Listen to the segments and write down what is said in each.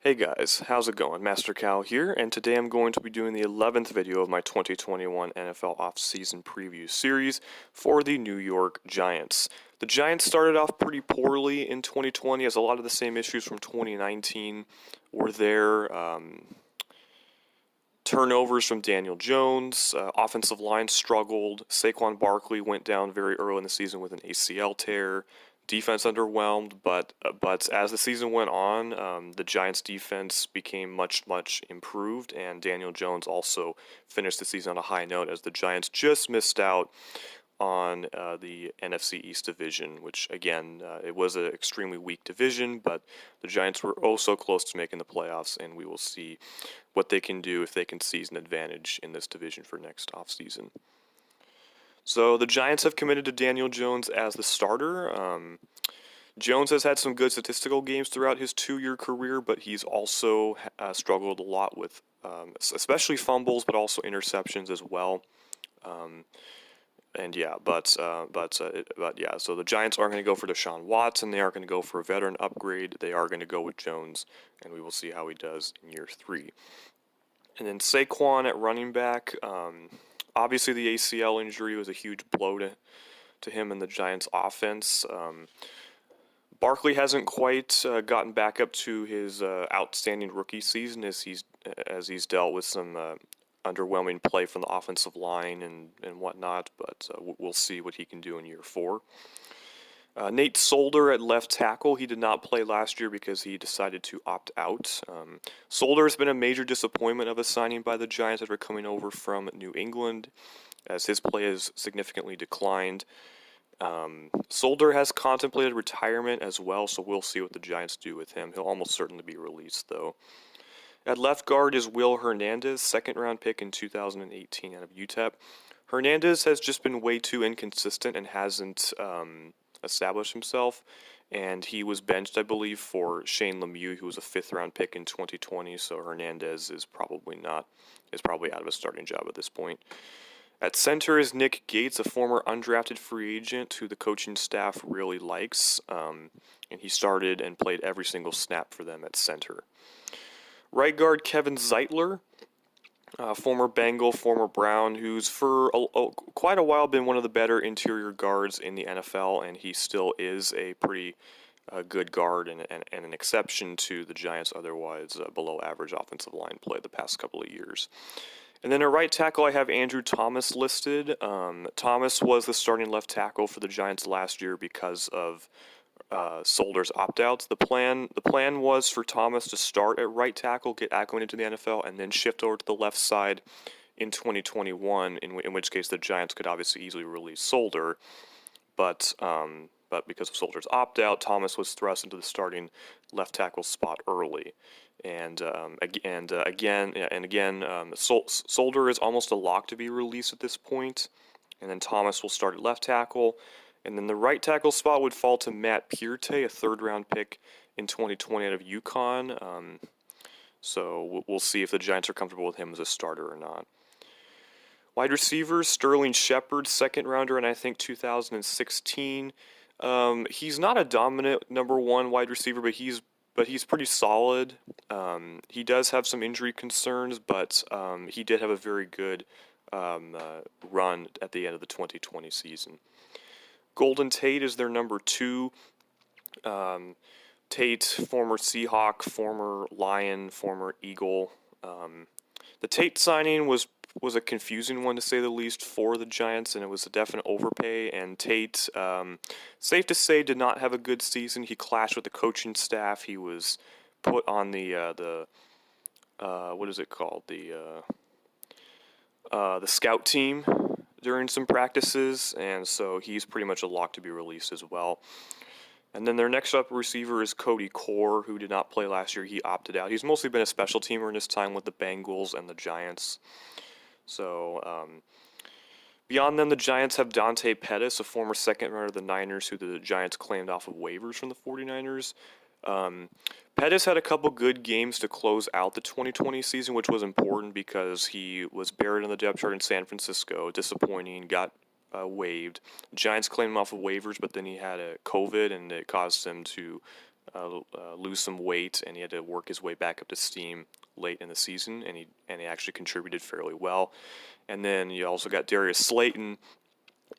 Hey guys, how's it going? Master Cal here, and today I'm going to be doing the 11th video of my 2021 NFL offseason preview series for the New York Giants. The Giants started off pretty poorly in 2020 as a lot of the same issues from 2019 were there. Turnovers from Daniel Jones, offensive line struggled, Saquon Barkley went down very early in the season with an ACL tear, defense underwhelmed, but as the season went on, the Giants' defense became much improved, and Daniel Jones also finished the season on a high note as the Giants just missed out on the NFC East division, which again, it was an extremely weak division, but the Giants were oh so close to making the playoffs, and we will see what they can do if they can seize an advantage in this division for next offseason. So the Giants have committed to Daniel Jones as the starter. Jones has had some good statistical games throughout his 2-year career, but he's also struggled a lot with especially fumbles, but also interceptions as well. So the Giants aren't going to go for Deshaun Watson. They aren't going to go for a veteran upgrade. They are going to go with Jones, and we will see how he does in year 3. And then Saquon at running back. Obviously, the ACL injury was a huge blow to him and the Giants' offense. Barkley hasn't quite gotten back up to his outstanding rookie season as he's dealt with some underwhelming play from the offensive line and whatnot, but we'll see what he can do in year 4. Nate Solder at left tackle. He did not play last year because he decided to opt out. Solder has been a major disappointment of a signing by the Giants after coming over from New England, as his play has significantly declined. Solder has contemplated retirement as well, so we'll see what the Giants do with him. He'll almost certainly be released, though. At left guard is Will Hernandez, second-round pick in 2018 out of UTEP. Hernandez has just been way too inconsistent and hasn't established himself, and he was benched, I believe, for Shane Lemieux, who was a 5th-round pick in 2020, so Hernandez is probably out of a starting job at this point. At center is Nick Gates, a former undrafted free agent who the coaching staff really likes, and he started and played every single snap for them at center. Right guard Kevin Zeitler, former Bengal, former Brown, who's for quite a while been one of the better interior guards in the NFL, and he still is a pretty good guard and an exception to the Giants' otherwise below-average offensive line play the past couple of years. And then at right tackle, I have Andrew Thomas listed. Thomas was the starting left tackle for the Giants last year because of Solder's opt-outs. The plan was for Thomas to start at right tackle, get acclimated to the NFL, and then shift over to the left side in 2021, in which case the Giants could obviously easily release Solder. But because of Solder's opt-out, Thomas was thrust into the starting left tackle spot early. Solder is almost a lock to be released at this point, and then Thomas will start at left tackle. And then the right tackle spot would fall to Matt Pierte, a 3rd-round pick in 2020 out of UConn. So we'll see if the Giants are comfortable with him as a starter or not. Wide receivers, Sterling Shepard, 2nd-rounder in, I think, 2016. He's not a dominant number 1 wide receiver, but he's pretty solid. He does have some injury concerns, but he did have a very good run at the end of the 2020 season. Golden Tate is their number 2. Tate, former Seahawk, former Lion, former Eagle. The Tate signing was a confusing one, to say the least, for the Giants, and it was a definite overpay. And Tate, safe to say, did not have a good season. He clashed with the coaching staff. He was put on the what is it called? The scout team during some practices, and so he's pretty much a lock to be released as well. And then their next up receiver is Cody Core, who did not play last year. He opted out. He's mostly been a special teamer in his time with the Bengals and the Giants. So beyond them, the Giants have Dante Pettis, a former 2nd-rounder of the Niners, who the Giants claimed off of waivers from the 49ers. Pettis had a couple good games to close out the 2020 season, which was important because he was buried in the depth chart in San Francisco. Disappointing, got waived. Giants claimed him off of waivers, but then he had a COVID, and it caused him to lose some weight, and he had to work his way back up to steam late in the season, and he actually contributed fairly well. And then you also got Darius Slayton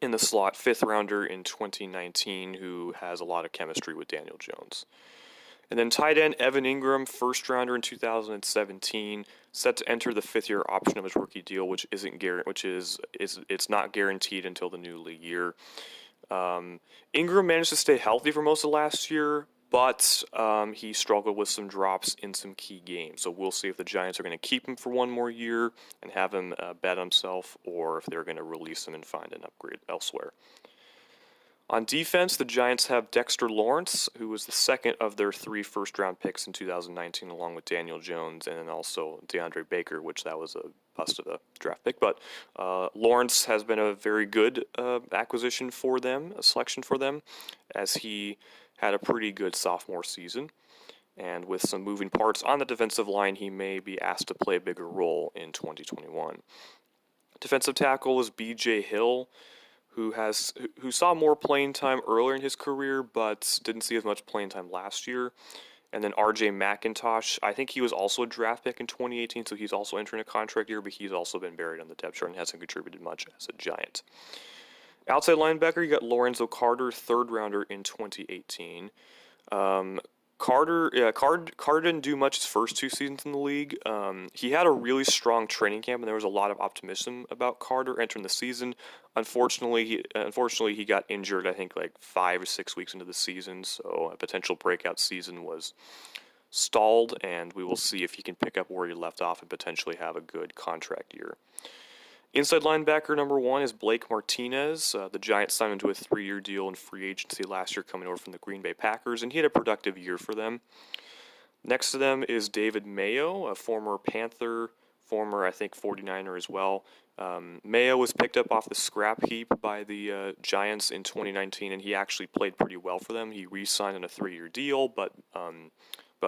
in the slot, 5th rounder in 2019, who has a lot of chemistry with Daniel Jones. And then tight end Evan Ingram, 1st rounder in 2017, set to enter the 5th-year option of his rookie deal, which it's not guaranteed until the new league year. Ingram managed to stay healthy for most of last year, but he struggled with some drops in some key games. So we'll see if the Giants are going to keep him for one more year and have him bet himself, or if they're going to release him and find an upgrade elsewhere. On defense, the Giants have Dexter Lawrence, who was the 2nd of their 3 first-round picks in 2019, along with Daniel Jones, and then also DeAndre Baker, which that was a bust of a draft pick. But Lawrence has been a very good acquisition for them, a selection for them, as he had a pretty good sophomore season. And with some moving parts on the defensive line, he may be asked to play a bigger role in 2021. Defensive tackle is B.J. Hill, who saw more playing time earlier in his career, but didn't see as much playing time last year. And then R.J. McIntosh, I think he was also a draft pick in 2018, so he's also entering a contract year, but he's also been buried on the depth chart and hasn't contributed much as a Giant. Outside linebacker, you got Lorenzo Carter, 3rd rounder in 2018. Carter didn't do much his first 2 seasons in the league. He had a really strong training camp, and there was a lot of optimism about Carter entering the season. Unfortunately, he got injured, I think, like 5 or 6 weeks into the season, so a potential breakout season was stalled, and we will see if he can pick up where he left off and potentially have a good contract year. Inside linebacker number 1 is Blake Martinez. The Giants signed him to a 3-year deal in free agency last year, coming over from the Green Bay Packers, and he had a productive year for them. Next to them is David Mayo, a former Panther, former, I think, 49er as well. Mayo was picked up off the scrap heap by the Giants in 2019, and he actually played pretty well for them. He re-signed on a 3-year deal, but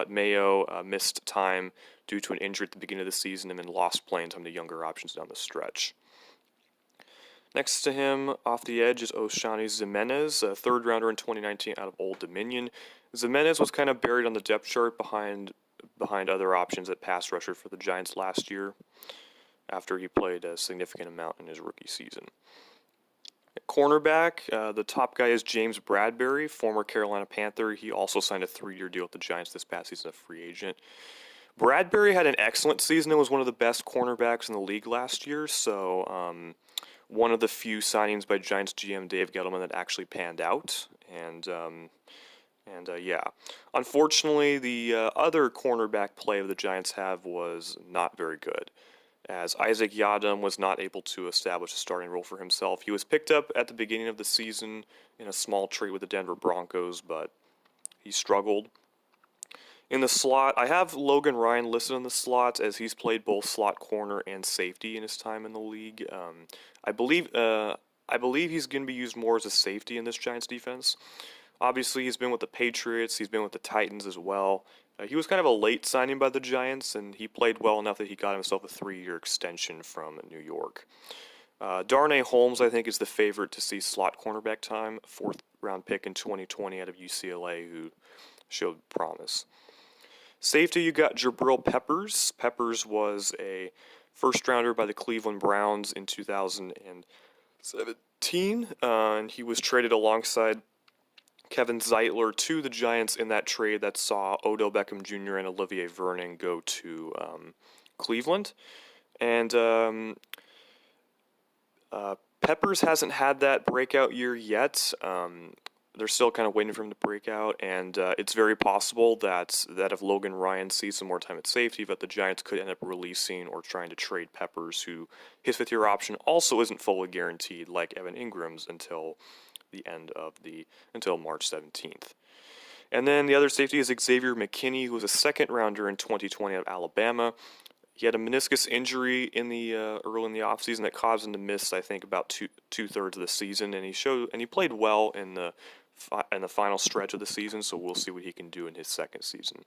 Mayo missed time due to an injury at the beginning of the season and then lost playing time to younger options down the stretch. Next to him, off the edge, is Oshani Ximenez, a 3rd rounder in 2019 out of Old Dominion. Ximenez was kind of buried on the depth chart behind other options at pass rusher for the Giants last year, after he played a significant amount in his rookie season. At cornerback, the top guy is James Bradbury, former Carolina Panther. He also signed a 3-year deal with the Giants this past season, a free agent. Bradbury had an excellent season and was one of the best cornerbacks in the league last year, so one of the few signings by Giants GM Dave Gettleman that actually panned out. Yeah. Unfortunately, the other cornerback play of the Giants have was not very good, as Isaac Yiadom was not able to establish a starting role for himself. He was picked up at the beginning of the season in a small trade with the Denver Broncos, but he struggled. In the slot, I have Logan Ryan listed in the slot, as he's played both slot corner and safety in his time in the league. I believe he's going to be used more as a safety in this Giants defense. Obviously, he's been with the Patriots. He's been with the Titans as well. He was kind of a late signing by the Giants, and he played well enough that he got himself a 3-year extension from New York. Darnay Holmes, I think, is the favorite to see slot cornerback time, 4th-round pick in 2020 out of UCLA, who showed promise. Safety, you got Jabril Peppers. Peppers was a 1st-rounder by the Cleveland Browns in 2017, and he was traded alongside Kevin Zeitler to the Giants in that trade that saw Odell Beckham Jr. and Olivier Vernon go to Cleveland. And Peppers hasn't had that breakout year yet. They're still kind of waiting for him to break out, and it's very possible that if Logan Ryan sees some more time at safety, that the Giants could end up releasing or trying to trade Peppers, who his 5th-year option also isn't fully guaranteed, like Evan Ingram's, until March 17th. And then the other safety is Xavier McKinney, who was a 2nd-rounder in 2020 out of Alabama. He had a meniscus injury in the early in the offseason that caused him to miss, I think, about two-thirds of the season, and he played well in the final stretch of the season, so we'll see what he can do in his 2nd season.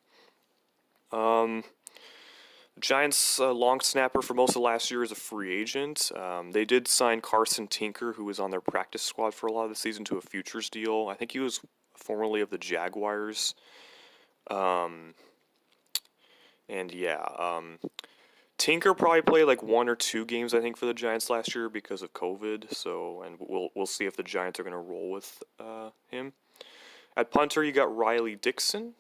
Giants long snapper for most of last year is a free agent. They did sign Carson Tinker, who was on their practice squad for a lot of the season, to a futures deal. I think he was formerly of the Jaguars. Um, and yeah, Tinker probably played like 1 or 2 games I think for the Giants last year because of COVID. So, and we'll see if the Giants are going to roll with him. At punter, you got Riley Dixon.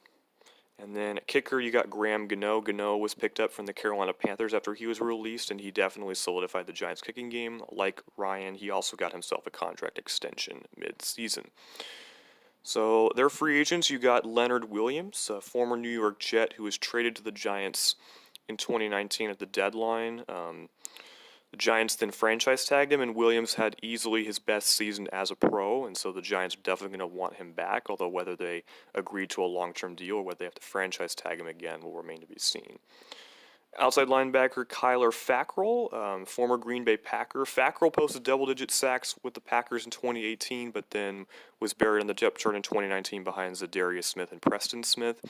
And then at kicker, you got Graham Gano. Gano was picked up from the Carolina Panthers after he was released, and he definitely solidified the Giants' kicking game. Like Ryan, he also got himself a contract extension mid-season. So their free agents, you got Leonard Williams, a former New York Jet who was traded to the Giants in 2019 at the deadline. The Giants then franchise tagged him, and Williams had easily his best season as a pro, and so the Giants are definitely going to want him back, although whether they agree to a long-term deal or whether they have to franchise tag him again will remain to be seen. Outside linebacker Kyler Fackrell, former Green Bay Packer. Fackrell posted double-digit sacks with the Packers in 2018, but then was buried on the depth chart in 2019 behind Zadarius Smith and Preston Smith.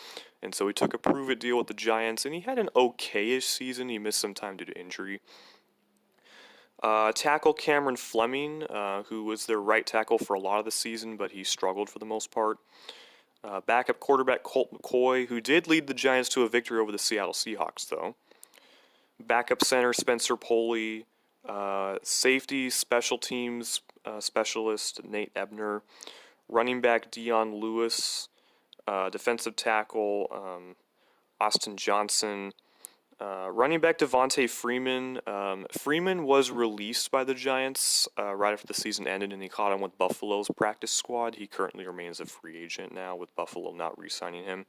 And so he took a prove-it deal with the Giants, and he had an okay-ish season. He missed some time due to injury. Tackle Cameron Fleming, who was their right tackle for a lot of the season, but he struggled for the most part. Backup quarterback Colt McCoy, who did lead the Giants to a victory over the Seattle Seahawks, though. Backup center Spencer Pulley. Safety special teams specialist Nate Ebner. Running back Dion Lewis. Defensive tackle Austin Johnson. Running back Devontae Freeman. Freeman was released by the Giants right after the season ended, and he caught on with Buffalo's practice squad. He currently remains a free agent now, with Buffalo not re-signing him.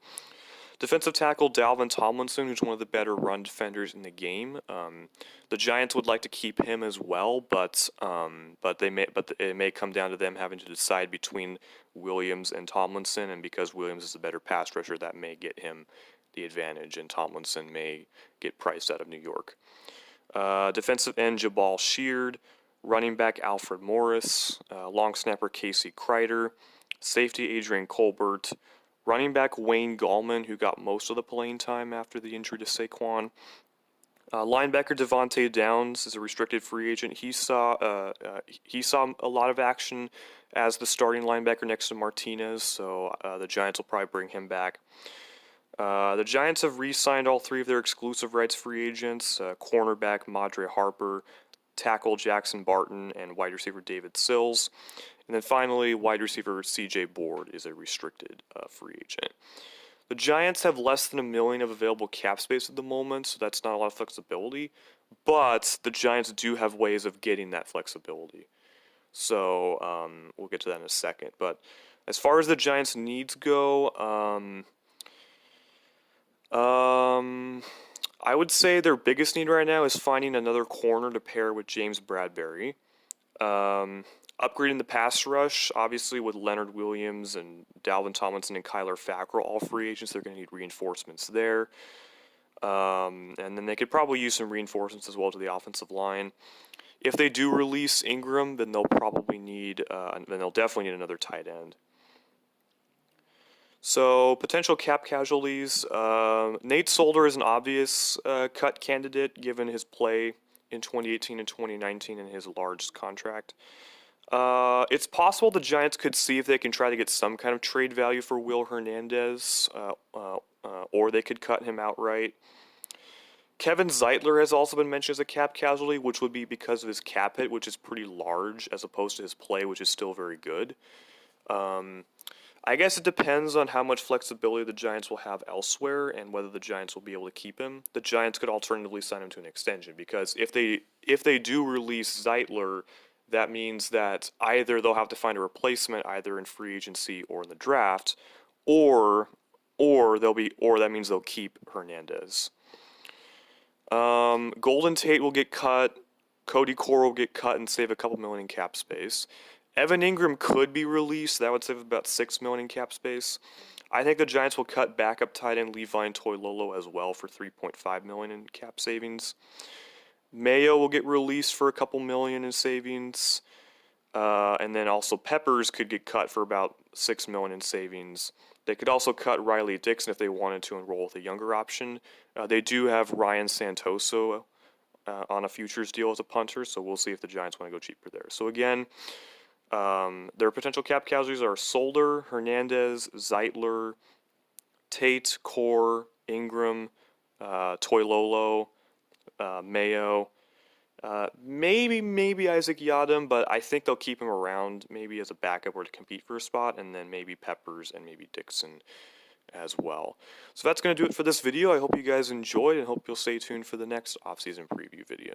Defensive tackle Dalvin Tomlinson, who's one of the better run defenders in the game. The Giants would like to keep him as well, but it may come down to them having to decide between Williams and Tomlinson, and because Williams is a better pass rusher, that may get him the advantage, and Tomlinson may get priced out of New York. Defensive end Jabal Sheard, running back Alfred Morris, long snapper Casey Kreider, safety Adrian Colbert, running back Wayne Gallman, who got most of the playing time after the injury to Saquon. Linebacker Devontae Downs is a restricted free agent. He saw a lot of action as the starting linebacker next to Martinez, so the Giants will probably bring him back. The Giants have re-signed all 3 of their exclusive rights free agents, cornerback Madre Harper, tackle Jackson Barton, and wide receiver David Sills. And then finally, wide receiver C.J. Board is a restricted free agent. The Giants have less than $1 million of available cap space at the moment, so that's not a lot of flexibility. But the Giants do have ways of getting that flexibility. So we'll get to that in a second. But as far as the Giants' needs go, I would say their biggest need right now is finding another corner to pair with James Bradbury. Upgrading the pass rush, obviously with Leonard Williams and Dalvin Tomlinson and Kyler Fackrell, all free agents, they're going to need reinforcements there. And then they could probably use some reinforcements as well to the offensive line. If they do release Ingram, then they'll definitely need another tight end. So, potential cap casualties. Nate Solder is an obvious cut candidate given his play in 2018 and 2019 and his large contract. It's possible the Giants could see if they can try to get some kind of trade value for Will Hernandez, or they could cut him outright. Kevin Zeitler has also been mentioned as a cap casualty, which would be because of his cap hit, which is pretty large, as opposed to his play, which is still very good. I guess it depends on how much flexibility the Giants will have elsewhere and whether the Giants will be able to keep him. The Giants could alternatively sign him to an extension, because if they do release Zeitler, that means that either they'll have to find a replacement either in free agency or in the draft, or that means they'll keep Hernandez. Golden Tate will get cut. Cody Core will get cut and save a couple million in cap space. Evan Ingram could be released. That would save about $6 million in cap space. I think the Giants will cut backup tight end Levine Toilolo as well for $3.5 million in cap savings. Mayo will get released for a couple million in savings. And then also Peppers could get cut for about $6 million in savings. They could also cut Riley Dixon if they wanted to enroll with a younger option. They do have Ryan Santoso on a futures deal as a punter, so we'll see if the Giants want to go cheaper there. So again, their potential cap casualties are Solder, Hernandez, Zeitler, Tate, Core, Ingram, Toilolo, Mayo, maybe Isaac Yadam, but I think they'll keep him around maybe as a backup or to compete for a spot, and then maybe Peppers and maybe Dixon as well. So that's going to do it for this video. I hope you guys enjoyed and hope you'll stay tuned for the next offseason preview video.